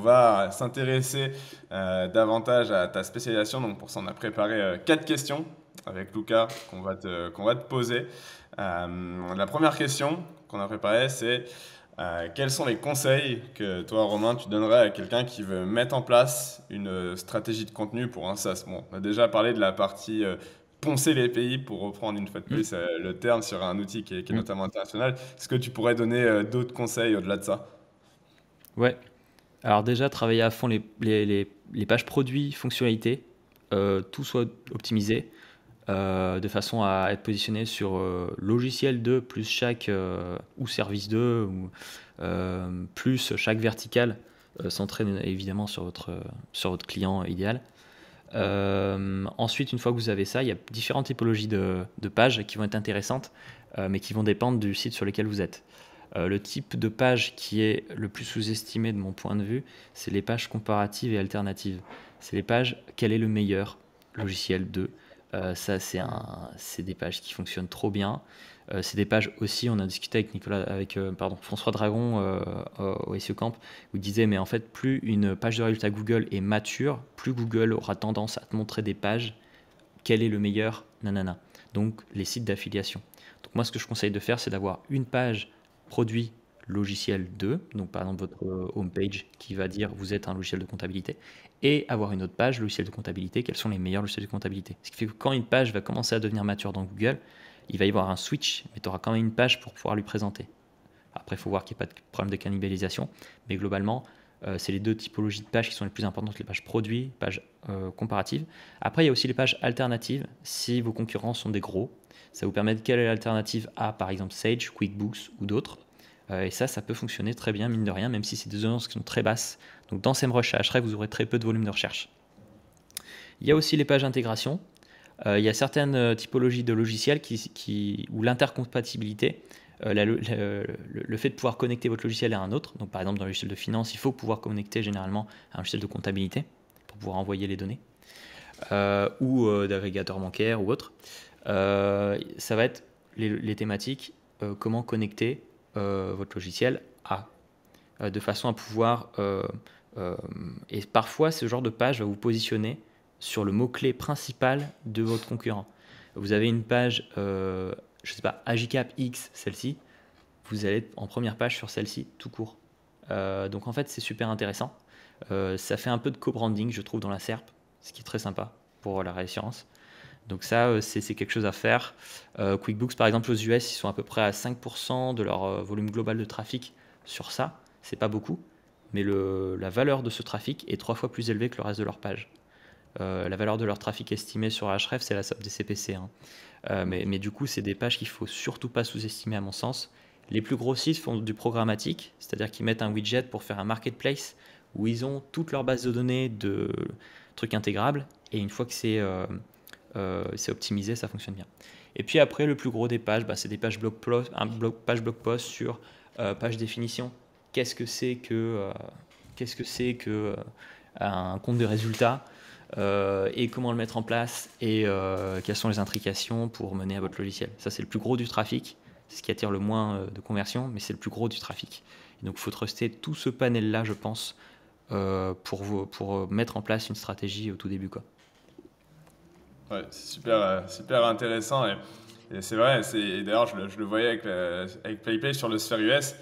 on va s'intéresser davantage à ta spécialisation. Donc pour ça, on a préparé 4 questions avec Lucas qu'on va te poser. La première question qu'on a préparée, c'est quels sont les conseils que toi, Romain, tu donnerais à quelqu'un qui veut mettre en place une stratégie de contenu pour un SaaS? Bon, on a déjà parlé de la partie poncer les pays, pour reprendre une fois de Mm, plus le terme sur un outil qui est mm. notamment international. Est-ce que tu pourrais donner d'autres conseils au-delà de ça? Ouais. Alors déjà, travailler à fond les pages produits, fonctionnalités, tout soit optimisé de façon à être positionné sur logiciel 2 plus chaque ou service 2 ou plus chaque verticale centré évidemment sur votre client idéal. Ensuite, une fois que vous avez ça, il y a différentes typologies de pages qui vont être intéressantes, mais qui vont dépendre du site sur lequel vous êtes. Le type de page qui est le plus sous-estimé de mon point de vue, c'est les pages comparatives et alternatives. C'est les pages quel est le meilleur logiciel de. Ça, c'est des pages qui fonctionnent trop bien. C'est des pages aussi, on a discuté avec François Dragon au SEO Camp, où il disait, mais en fait, plus une page de résultat Google est mature, plus Google aura tendance à te montrer des pages, quel est le meilleur, nanana. Donc, les sites d'affiliation. Donc, moi, ce que je conseille de faire, c'est d'avoir une page produit logiciel 2, donc par exemple votre homepage qui va dire vous êtes un logiciel de comptabilité, et avoir une autre page logiciel de comptabilité, quels sont les meilleurs logiciels de comptabilité. Ce qui fait que quand une page va commencer à devenir mature dans Google, il va y avoir un switch, mais tu auras quand même une page pour pouvoir lui présenter. Après, il faut voir qu'il n'y ait pas de problème de cannibalisation, mais globalement, c'est les deux typologies de pages qui sont les plus importantes, les pages produits, pages comparatives. Après, il y a aussi les pages alternatives, si vos concurrents sont des gros. Ça vous permet de quelle est l'alternative à, par exemple, Sage, QuickBooks ou d'autres. Et ça peut fonctionner très bien, mine de rien, même si c'est des audiences qui sont très basses. Donc dans SEMrush à Ahrefs, vous aurez très peu de volume de recherche. Il y a aussi les pages d'intégration. Il y a certaines typologies de logiciels où l'intercompatibilité, le fait de pouvoir connecter votre logiciel à un autre, donc par exemple dans le logiciel de finance, il faut pouvoir connecter généralement à un logiciel de comptabilité pour pouvoir envoyer les données, ou d'agrégateur bancaire ou autre. Ça va être les thématiques, comment connecter votre logiciel de façon à pouvoir... et parfois, ce genre de page va vous positionner sur le mot-clé principal de votre concurrent. Vous avez une page, je ne sais pas, Agicap X, celle-ci, vous allez être en première page sur celle-ci, tout court. Donc en fait, c'est super intéressant. Ça fait un peu de co-branding, je trouve, dans la SERP, ce qui est très sympa pour la réassurance. Donc ça, c'est quelque chose à faire. QuickBooks, par exemple, aux US, ils sont à peu près à 5% de leur volume global de trafic sur ça. C'est pas beaucoup, mais la valeur de ce trafic est 3 fois plus élevée que le reste de leur page. La valeur de leur trafic estimée sur Ahrefs, c'est la somme des CPC, hein. Mais du coup, c'est des pages qu'il faut surtout pas sous-estimer à mon sens. Les plus gros sites font du programmatique, c'est-à-dire qu'ils mettent un widget pour faire un marketplace où ils ont toute leur base de données de trucs intégrables, et une fois que c'est optimisé, ça fonctionne bien. Et puis après, le plus gros des pages, c'est des pages page blog post sur page définition. Qu'est-ce que c'est que un compte de résultats, et comment le mettre en place, et quelles sont les intrications pour mener à votre logiciel. Ça, c'est le plus gros du trafic. C'est ce qui attire le moins de conversion, mais c'est le plus gros du trafic. Et donc, il faut truster tout ce panel-là, je pense, pour mettre en place une stratégie au tout début, quoi. Ouais, c'est super intéressant et c'est vrai, et d'ailleurs je le voyais avec PlayPay sur le Sphere US,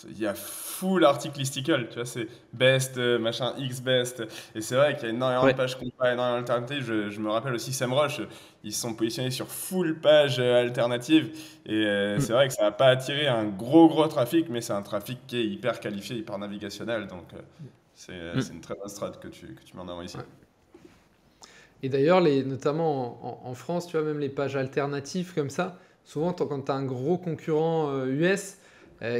il y a full article listicle, tu vois, c'est best, machin, X best, et c'est vrai qu'il y a énormément de Ouais. pages compas, énormément d'alternatives, je me rappelle aussi SEMrush, ils se sont positionnés sur full page alternative, et Mm. c'est vrai que ça n'a pas attiré un gros trafic, mais c'est un trafic qui est hyper qualifié, hyper navigationnel, donc c'est Mm. une très bonne strat que tu mets en avant ici. Ouais. Et d'ailleurs, notamment en France, tu vois, même les pages alternatives comme ça, souvent quand tu as un gros concurrent US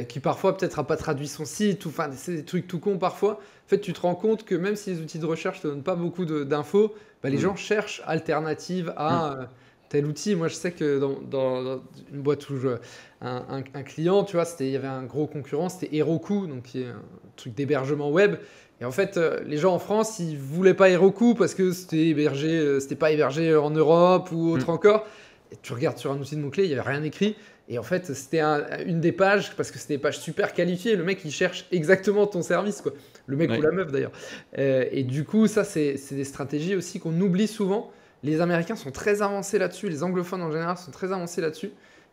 qui parfois peut-être n'a pas traduit son site, ou enfin c'est des trucs tout cons parfois, en fait tu te rends compte que même si les outils de recherche ne te donnent pas beaucoup d'infos, bah, les Mm. gens cherchent alternative Mm. à tel outil. Moi je sais que dans une boîte où un client, tu vois, il y avait un gros concurrent, c'était Heroku, donc qui est un truc d'hébergement web. Et en fait, les gens en France, ils voulaient pas Heroku parce que c'était pas hébergé en Europe ou autre Mm. encore. Et tu regardes sur un outil de mots-clés, il n'y avait rien écrit. Et en fait, c'était une des pages, parce que c'était des pages super qualifiées. Le mec, il cherche exactement ton service, quoi. Le mec ou Ouais, la meuf, d'ailleurs. Et du coup, ça, c'est des stratégies aussi qu'on oublie souvent. Les Américains sont très avancés là-dessus. Les anglophones, en général, sont très avancés là-dessus.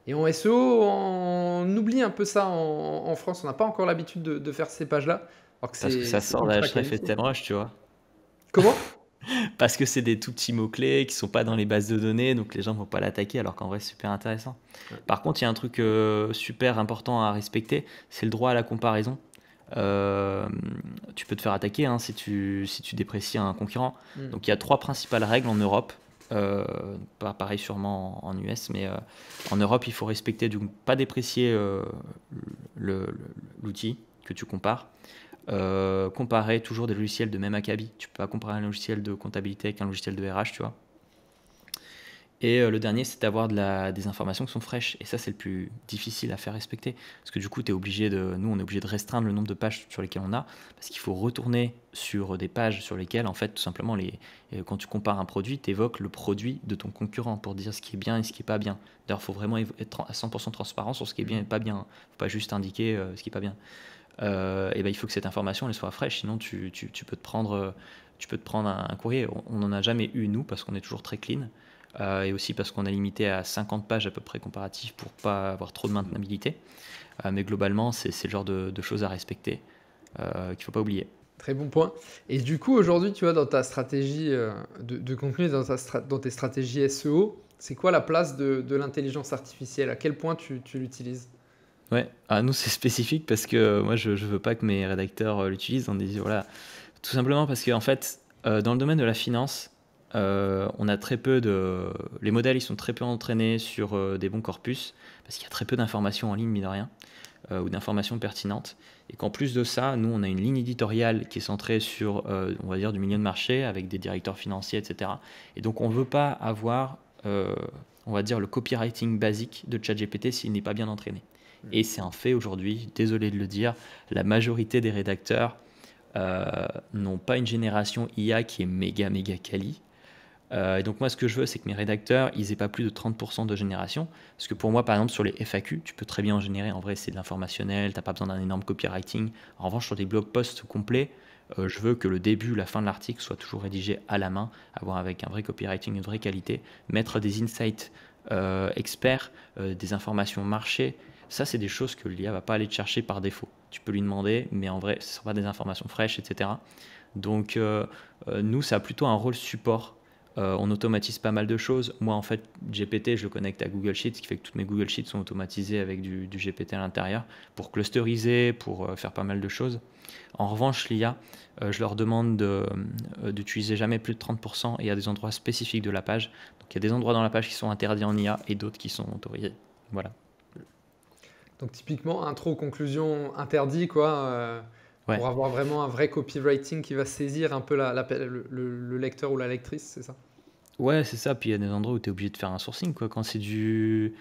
Et en SEO, on oublie un peu ça en France. On n'a pas encore l'habitude de faire ces pages-là. Alors que parce que ça c'est sort ultra d'Ahrefs et qualifié. SEMrush, tu vois. Comment? Parce que c'est des tout petits mots-clés qui sont pas dans les bases de données, donc les gens vont pas l'attaquer, alors qu'en vrai, c'est super intéressant. Ouais. Par contre, il y a un truc super important à respecter, c'est le droit à la comparaison. Euh, Tu peux te faire attaquer hein, si tu déprécies un concurrent. Hmm. Donc il y a trois principales règles en Europe. Pas pareil sûrement en US, mais en Europe, il faut respecter, donc pas déprécier le- le- l'outil que tu compares. Comparer toujours des logiciels de même acabit. Tu peux pas comparer un logiciel de comptabilité avec un logiciel de RH, tu vois. Et le dernier, c'est d'avoir des informations qui sont fraîches. Et ça, c'est le plus difficile à faire respecter. Parce que du coup, nous, on est obligé de restreindre le nombre de pages sur lesquelles on a. Parce qu'il faut retourner sur des pages sur lesquelles, en fait, tout simplement, quand tu compares un produit, tu évoques le produit de ton concurrent pour dire ce qui est bien et ce qui est pas bien. D'ailleurs, il faut vraiment être à 100% transparent sur ce qui est bien et pas bien. Il ne faut pas juste indiquer ce qui est pas bien. Et ben, il faut que cette information elle soit fraîche, sinon tu peux tu peux te prendre un courrier. On n'en a jamais eu, nous, parce qu'on est toujours très clean. Et aussi parce qu'on est limité à 50 pages à peu près comparatives pour pas avoir trop de maintenabilité. Mais globalement, c'est le genre de choses à respecter qu'il ne faut pas oublier. Très bon point. Et du coup, aujourd'hui, tu vois, dans ta stratégie de contenu, dans tes stratégies SEO, c'est quoi la place de l'intelligence artificielle? À quel point tu l'utilises? Ouais, nous c'est spécifique parce que moi je veux pas que mes rédacteurs l'utilisent. On dit voilà, tout simplement parce qu'en fait, dans le domaine de la finance, on a très peu de. Les modèles ils sont très peu entraînés sur des bons corpus parce qu'il y a très peu d'informations en ligne, mine de rien, ou d'informations pertinentes. Et qu'en plus de ça, nous on a une ligne éditoriale qui est centrée sur, on va dire, du milieu de marché avec des directeurs financiers, etc. Et donc on veut pas avoir, on va dire, le copywriting basique de ChatGPT s'il n'est pas bien entraîné. Et c'est un fait aujourd'hui, désolé de le dire, la majorité des rédacteurs n'ont pas une génération IA qui est méga méga quali. Et donc moi ce que je veux c'est que mes rédacteurs ils aient pas plus de 30% de génération. Parce que pour moi par exemple sur les FAQ, tu peux très bien en générer, en vrai c'est de l'informationnel, t'as pas besoin d'un énorme copywriting. En revanche sur des blog posts complets, je veux que le début, la fin de l'article soit toujours rédigé à la main, avoir avec un vrai copywriting, une vraie qualité, mettre des insights experts, des informations marché. Ça, c'est des choses que l'IA va pas aller te chercher par défaut. Tu peux lui demander, mais en vrai, ce ne sont pas des informations fraîches, etc. Donc, nous, ça a plutôt un rôle support. On automatise pas mal de choses. Moi, en fait, GPT, je le connecte à Google Sheets, ce qui fait que toutes mes Google Sheets sont automatisées avec du GPT à l'intérieur pour clusteriser, pour faire pas mal de choses. En revanche, l'IA, je leur demande d'utiliser jamais plus de 30% et à des endroits spécifiques de la page. Donc, il y a des endroits dans la page qui sont interdits en IA et d'autres qui sont autorisés. Voilà. Donc typiquement, intro, conclusion, interdit, quoi, Ouais. pour avoir vraiment un vrai copywriting qui va saisir un peu le lecteur ou la lectrice, c'est ça? Ouais, c'est ça. Puis il y a des endroits où tu es obligé de faire un sourcing, quoi. Quand c'est du.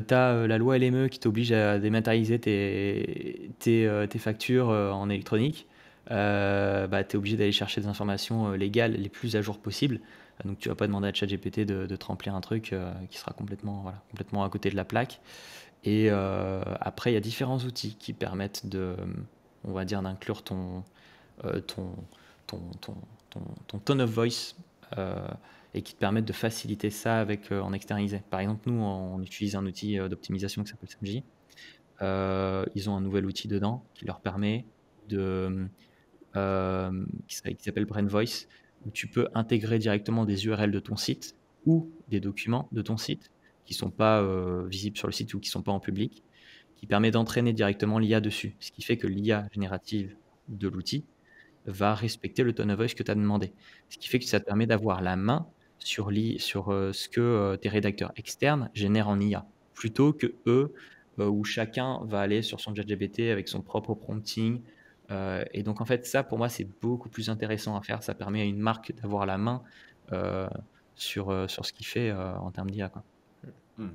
T'as la loi LME qui t'oblige à dématérialiser tes factures en électronique. Bah, tu es obligé d'aller chercher des informations légales les plus à jour possibles. Donc tu vas pas demander à ChatGPT de te remplir un truc qui sera complètement à côté de la plaque. Et après, il y a différents outils qui permettent on va dire, d'inclure euh, ton, ton, ton tone of voice euh, et qui te permettent de faciliter ça en externalisé. Par exemple, nous, on utilise un outil d'optimisation qui s'appelle Samji. Ils ont un nouvel outil dedans qui leur permet qui s'appelle Brain Voice, où tu peux intégrer directement des URL de ton site ou des documents de ton site qui ne sont pas visibles sur le site ou qui ne sont pas en public, qui permet d'entraîner directement l'IA dessus. Ce qui fait que l'IA générative de l'outil va respecter le tone of voice que tu as demandé. Ce qui fait que ça te permet d'avoir la main sur ce que tes rédacteurs externes génèrent en IA, plutôt que eux, où chacun va aller sur son ChatGPT avec son propre prompting. Et donc, en fait, ça, pour moi, c'est beaucoup plus intéressant à faire. Ça permet à une marque d'avoir la main euh, sur ce qu'il fait en termes d'IA, quoi. Hmm.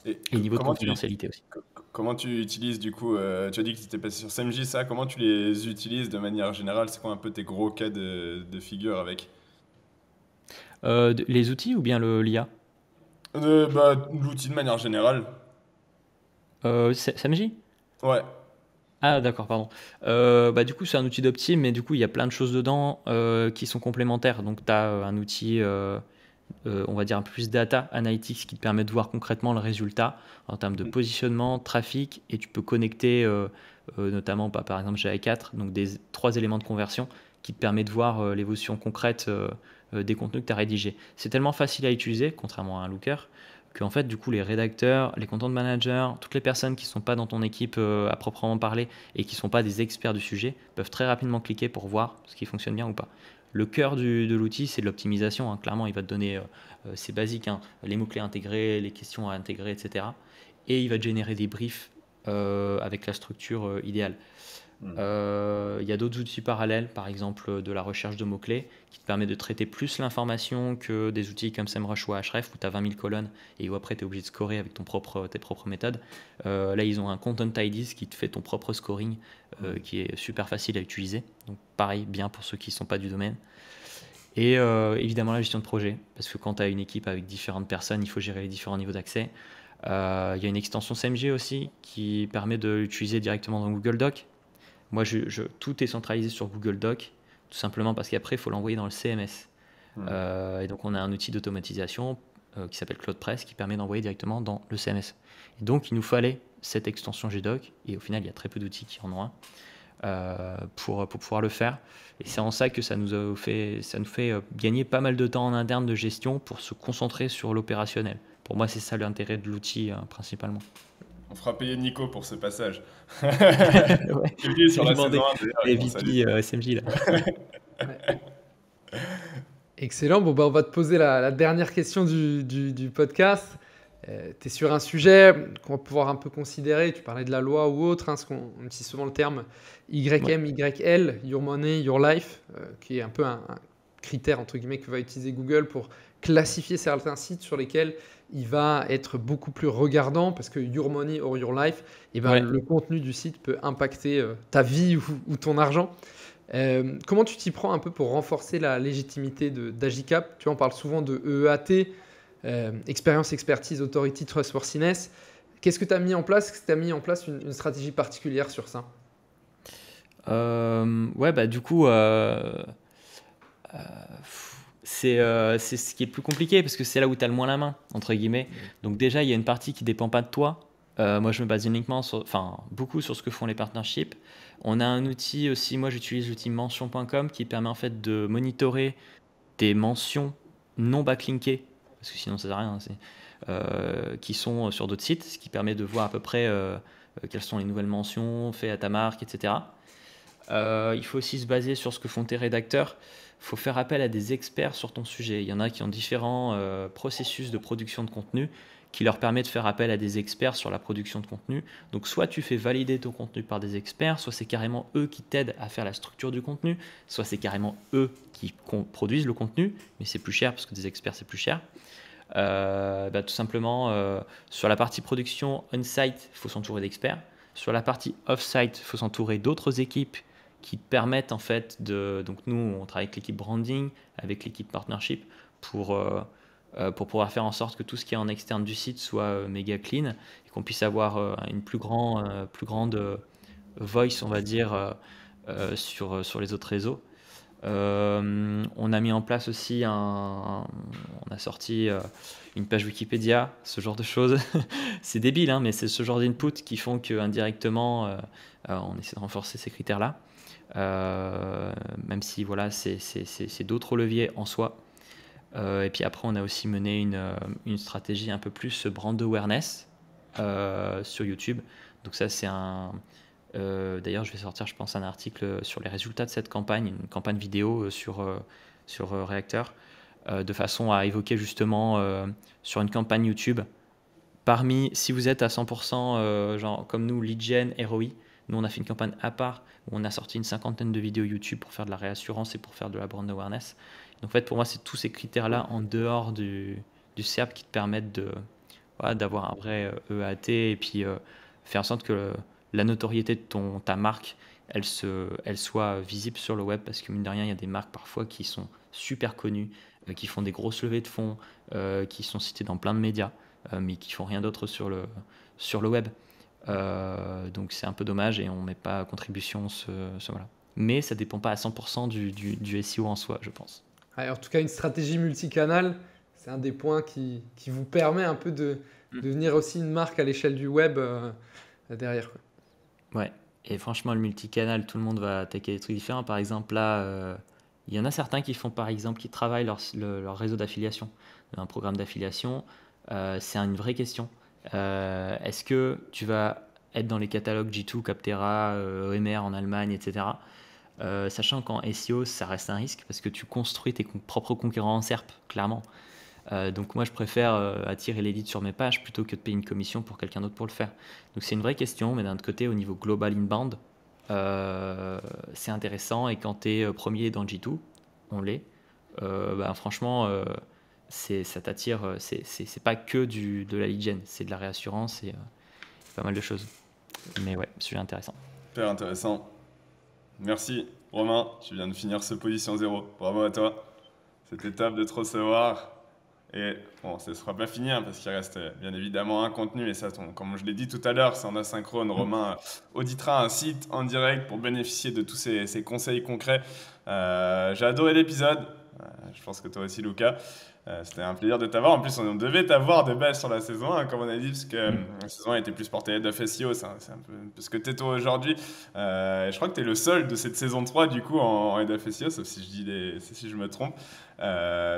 Et Et niveau de comment confidentialité aussi. comment tu utilises du coup, tu as dit que tu étais passé sur SMJ, ça, comment tu les utilises de manière générale? C'est quoi un peu tes gros cas de figure avec? Les outils ou bien l'IA? Bah, l'outil de manière générale. SAMJ? Ouais. Ah d'accord, pardon. Bah, du coup, c'est un outil d'optim, mais du coup, il y a plein de choses dedans qui sont complémentaires. Donc, tu as un outil, on va dire un peu plus data analytics qui te permet de voir concrètement le résultat en termes de positionnement, trafic, et tu peux connecter notamment par exemple GA4, donc des 3 éléments de conversion qui te permet de voir l'évolution concrète des contenus que tu as rédigés. C'est tellement facile à utiliser, contrairement à un Looker, qu'en fait, du coup, les rédacteurs, les content managers, toutes les personnes qui ne sont pas dans ton équipe à proprement parler et qui ne sont pas des experts du sujet peuvent très rapidement cliquer pour voir ce qui fonctionne bien ou pas. Le cœur de l'outil, c'est de l'optimisation, hein. Clairement, il va te donner, c'est basique, hein, les mots-clés intégrés, les questions à intégrer, etc. Et il va te générer des briefs avec la structure idéale. Il y a d'autres outils parallèles, par exemple de la recherche de mots-clés, qui te permet de traiter plus l'information que des outils comme SEMrush ou Ahref, où tu as 20 000 colonnes et où après tu es obligé de scorer avec tes propres méthodes. Là, ils ont un Content IDs qui te fait ton propre scoring, qui est super facile à utiliser. Donc pareil, bien pour ceux qui ne sont pas du domaine. Et évidemment la gestion de projet, parce que quand tu as une équipe avec différentes personnes, il faut gérer les différents niveaux d'accès. Il y a une extension SMG aussi qui permet de l'utiliser directement dans Google Doc. Moi, tout est centralisé sur Google Doc, tout simplement parce qu'après, il faut l'envoyer dans le CMS. Et donc, on a un outil d'automatisation qui s'appelle CloudPress qui permet d'envoyer directement dans le CMS. Et donc, il nous fallait cette extension GDoc, et au final, il y a très peu d'outils qui en ont un pour pouvoir le faire. Et c'est en ça que ça nous fait gagner pas mal de temps en interne de gestion pour se concentrer sur l'opérationnel. Pour moi, c'est ça l'intérêt de l'outil principalement. On fera payer Nico pour ce passage. Ouais. Et puis sur la Demander saison 1, d'ailleurs, les ils vont saluer. VP SMJ là. Excellent. Bon, bah, on va te poser la dernière question du podcast. Tu es sur un sujet qu'on va pouvoir un peu considérer. Tu parlais de la loi ou autre, hein, on utilise souvent le terme YM, YL, Your Money, Your Life, qui est un peu un critère entre guillemets que va utiliser Google pour classifier certains sites sur lesquels il va être beaucoup plus regardant parce que Your Money or Your Life, et ben, le contenu du site peut impacter ta vie ou ton argent. Comment tu t'y prends un peu pour renforcer la légitimité d'Agicap? Tu vois, on parle souvent de EEAT, Experience, Expertise, Authority, Trustworthiness. Qu'est-ce que tu as mis en place? Est-ce que tu as mis en place une stratégie particulière sur ça? Ouais, bah du coup, c'est ce qui est plus compliqué parce que c'est là où tu as le moins la main, entre guillemets. Donc déjà, il y a une partie qui dépend pas de toi. Moi, je me base uniquement beaucoup sur ce que font les partnerships. On a un outil aussi, moi j'utilise l'outil mention.com qui permet en fait de monitorer des mentions non backlinkées, parce que sinon ça sert à rien, qui sont sur d'autres sites, ce qui permet de voir à peu près quelles sont les nouvelles mentions faites à ta marque, etc. Il faut aussi se baser sur ce que font tes rédacteurs. Il faut faire appel à des experts sur ton sujet. Il y en a qui ont différents processus de production de contenu qui leur permet de faire appel à des experts sur la production de contenu. Donc soit tu fais valider ton contenu par des experts, soit c'est carrément eux qui t'aident à faire la structure du contenu, soit c'est carrément eux qui produisent le contenu, mais c'est plus cher parce que des experts c'est plus cher. Tout simplement, sur la partie production on-site, il faut s'entourer d'experts. Sur la partie off-site, il faut s'entourer d'autres équipes qui permettent en fait donc nous on travaille avec l'équipe branding, avec l'équipe partnership pour pouvoir faire en sorte que tout ce qui est en externe du site soit méga clean et qu'on puisse avoir une plus grande voice, on va dire, sur les autres réseaux. On a mis en place aussi on a sorti une page Wikipédia, ce genre de choses. C'est débile, hein, mais c'est ce genre d'input qui font qu'indirectement, on essaie de renforcer ces critères-là. Même si voilà, c'est d'autres leviers en soi. Et puis après, on a aussi mené une stratégie un peu plus brand awareness sur YouTube. Donc ça, c'est d'ailleurs, je vais sortir, je pense, un article sur les résultats de cette campagne, une campagne vidéo sur Reactor, de façon à évoquer justement sur une campagne YouTube. Si vous êtes à 100%, genre comme nous, lead gen, ROI, nous on a fait une campagne à part où on a sorti une 50aine de vidéos YouTube pour faire de la réassurance et pour faire de la brand awareness. Donc en fait, pour moi, c'est tous ces critères-là en dehors du SERP qui te permettent d'avoir un vrai EAT et puis faire en sorte que la notoriété de ta marque, elle soit visible sur le web, parce que mine de rien, il y a des marques parfois qui sont super connues, qui font des grosses levées de fonds, qui sont citées dans plein de médias, mais qui font rien d'autre sur le web. Donc c'est un peu dommage et on ne met pas à contribution voilà. Mais ça ne dépend pas à 100% du SEO en soi, je pense. Ouais, en tout cas, une stratégie multicanal, c'est un des points qui vous permet un peu de devenir aussi une marque à l'échelle du web derrière, quoi. Ouais, et franchement, le multicanal, tout le monde va attaquer des trucs différents. Par exemple, là, il y en a certains qui font, par exemple, qui travaillent leur réseau d'affiliation, un programme d'affiliation. C'est une vraie question. Est-ce que tu vas être dans les catalogues G2, Captera, EMR en Allemagne, etc. Sachant qu'en SEO, ça reste un risque parce que tu construis tes propres concurrents en SERP, clairement. Donc moi, je préfère attirer les leads sur mes pages plutôt que de payer une commission pour quelqu'un d'autre pour le faire. Donc c'est une vraie question, mais d'un autre côté, au niveau global inbound, c'est intéressant. Et quand tu es premier dans G2, on l'est, franchement, ça t'attire. C'est pas que de la lead gen, c'est de la réassurance et pas mal de choses. Mais ouais, sujet intéressant. Super intéressant. Merci Romain, tu viens de finir ce position 0. Bravo à toi. C'était top de te recevoir. Et bon, ce ne sera pas fini parce qu'il reste bien évidemment un contenu. Et ça, comme je l'ai dit tout à l'heure, c'est en asynchrone. Romain auditera un site en direct pour bénéficier de tous ces conseils concrets. J'ai adoré l'épisode. Je pense que toi aussi, Lucas. C'était un plaisir de t'avoir. En plus, on devait t'avoir de base sur la saison 1, comme on a dit, parce que la saison 1 était plus portée head of SEO. C'est un peu ce que t'es toi aujourd'hui. Je crois que tu es le seul de cette saison 3, du coup, en head of SEO, sauf si je me trompe.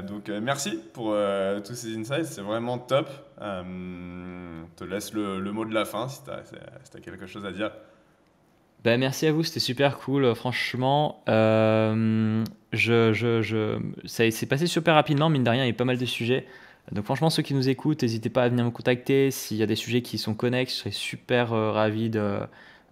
Donc, merci pour tous ces insights. C'est vraiment top. Je te laisse le mot de la fin si tu as quelque chose à dire. Merci à vous, c'était super cool, franchement. C'est passé super rapidement, mine de rien, il y a pas mal de sujets. Donc franchement, ceux qui nous écoutent, n'hésitez pas à venir me contacter. S'il y a des sujets qui sont connexes, je serais super ravi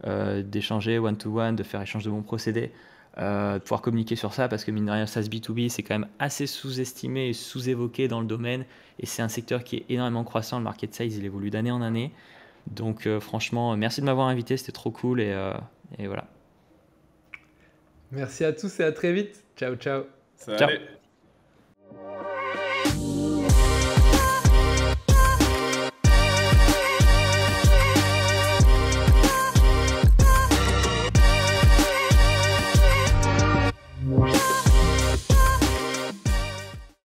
d'échanger one-to-one, de faire échange de bons procédés, de pouvoir communiquer sur ça, parce que mine de rien, SaaS B2B, c'est quand même assez sous-estimé et sous-évoqué dans le domaine. Et c'est un secteur qui est énormément croissant, le market size, il évolue d'année en année. Donc franchement, merci de m'avoir invité, c'était trop cool et voilà. Merci à tous et à très vite. Ciao, ciao. Salut. Ciao.